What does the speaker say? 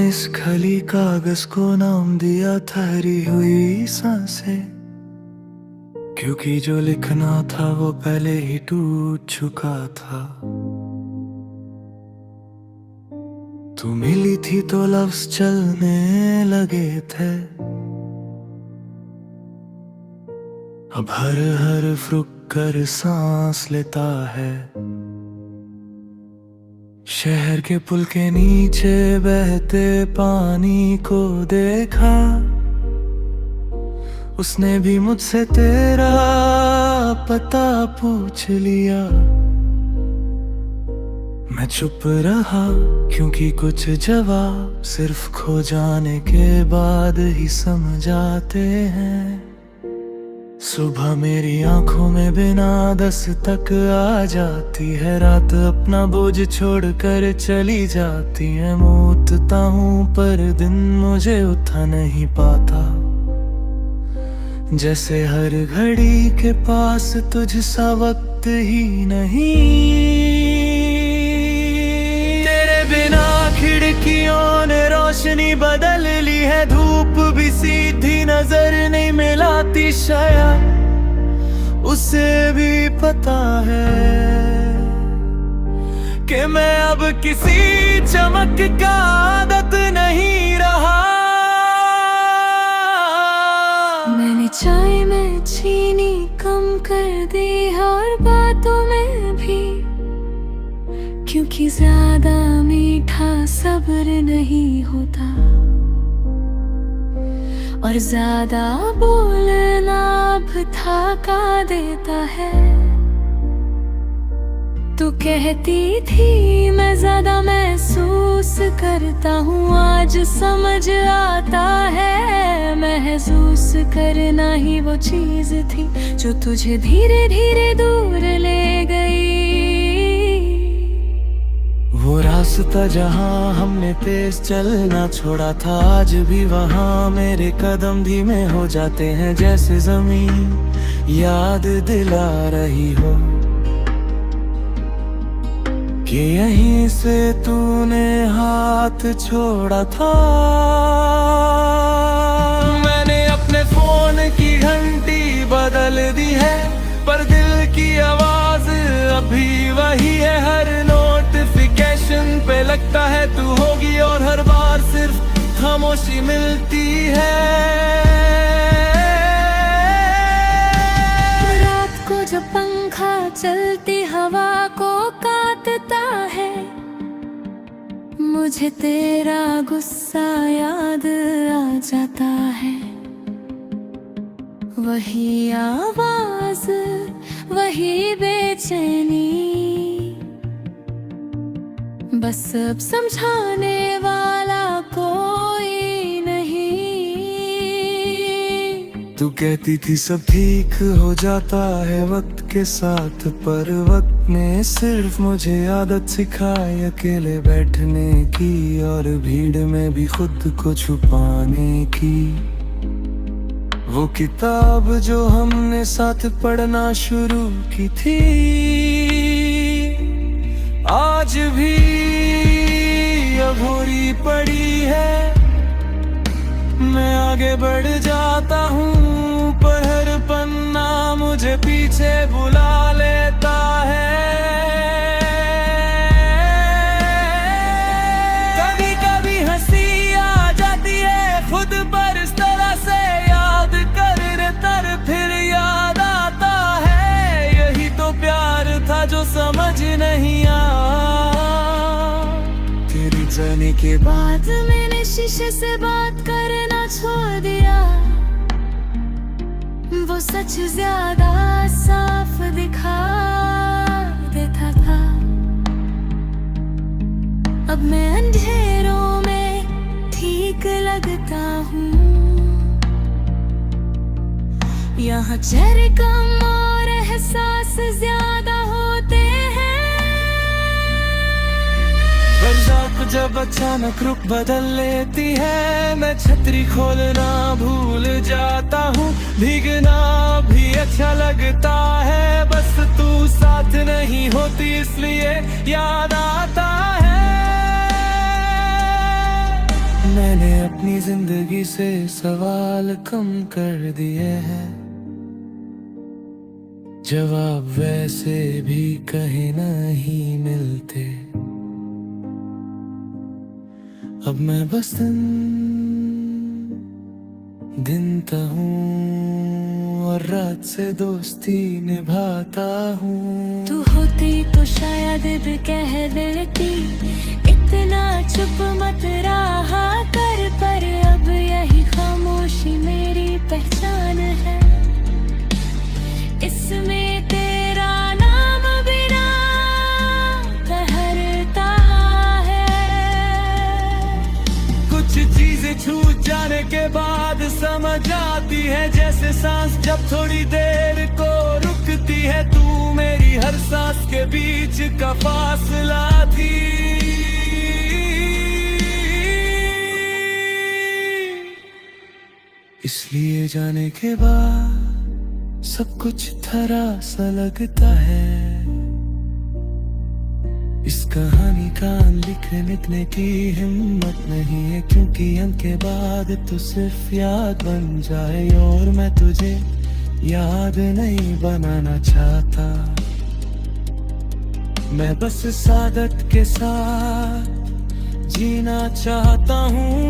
इस खाली कागज को नाम दिया ठहरी हुई सांसें, क्योंकि जो लिखना था वो पहले ही टूट चुका था। तू मिली थी तो लफ्ज चलने लगे थे, अब हर हर्फ रुक कर सांस लेता है। शहर के पुल के नीचे बहते पानी को देखा, उसने भी मुझसे तेरा पता पूछ लिया। मैं चुप रहा क्योंकि कुछ जवाब सिर्फ खो जाने के बाद ही समझ आते हैं। सुबह मेरी आंखों में बिना दस्तक आ जाती है, रात अपना बोझ छोड़कर चली जाती है। मैं उठता हूँ पर दिन मुझे उठा नहीं पाता, जैसे हर घड़ी के पास तुझसा वक्त ही नहीं। तेरे बिना खिड़कियों ने रोशनी बदल ली है, धूप भी सीधी नजर नहीं मिलाती शायद उसे भी पता है कि मैं अब किसी चमक का आदत नहीं रहा। मैंने चाय में चीनी कम कर दी और बातों में भी, क्योंकि ज्यादा मीठा सब्र नहीं होता और ज्यादा बोलना अब थका देता है। तू कहती थी मैं ज्यादा महसूस करता हूँ, आज समझ आता है महसूस करना ही वो चीज थी जो तुझे धीरे धीरे दूर ले गई। वो रास्ता जहाँ हमने तेज चलना छोड़ा था, आज भी वहाँ मेरे कदम धीमे हो जाते हैं, जैसे जमीन याद दिला रही हो कि यहीं से तूने हाथ छोड़ा था। मैंने अपने फोन की घंटी बदल दी है, पर दिल की आवाज अभी वही है। हर नोटिफिकेशन पे लगता है तू होगी और हर बार सिर्फ खामोशी मिलती है। रात को जब पंखा चलती हवा को काटता है, मुझे तेरा गुस्सा याद आ जाता है। वही आवाज वही बेचैनी, बस अब समझाने वाला कोई नहीं। तू कहती थी सब ठीक हो जाता है वक्त के साथ, पर वक्त ने सिर्फ मुझे आदत सिखाई अकेले बैठने की और भीड़ में भी खुद को छुपाने की। वो किताब जो हमने साथ पढ़ना शुरू की थी, आज भी अधूरी पड़ी है। मैं आगे बढ़ जाता हूँ पर हर पन्ना मुझे पीछे बुला लेता है। कभी कभी हंसी आ जाती है खुद पर, इस तरह से याद कर फिर याद आता है यही तो प्यार था जो समझ नहीं आया। तेरी जाने के बाद मैंने शीशे से बात करना छोड़ दिया, वो सच ज्यादा साफ दिखा देता था। अब मैं अंधेरों में ठीक लगता हूँ, यहाँ चेहरे कम और एहसास ज्यादा होते हैं। बरसात जब अचानक रुख बदल लेती है, मैं छतरी खोलना भूल जाता हूँ। भीगना भी अच्छा लगता है, बस तू साथ नहीं होती इसलिए याद आता है। मैंने अपनी जिंदगी से सवाल कम कर दिए हैं, जवाब वैसे भी कहीं नहीं मिलते। अब मैं बस दिन गिनता हूँ और रात से दोस्ती निभाता हूँ। तू होती तो शायद भी कह देती, इतना चुप मत रहा कर, पर अब यही खामोशी मेरी पहचान है। इसमें तेरा नाम बिना ठहरता है। कुछ चीजें छूट जाने के बाद समझ आती है, जैसे सांस जब थोड़ी देर को रुकती है। तू मेरी हर सांस के बीच का फासला थी। इसलिए जाने के बाद सब कुछ थरा सा लगता है। इस कहानी का लिखने की हिम्मत नहीं है, क्योंकि अंत के बाद तो सिर्फ याद बन जाए। और मैं तुझे याद नहीं बनाना चाहता, मैं बस सादत के साथ जीना चाहता हूँ।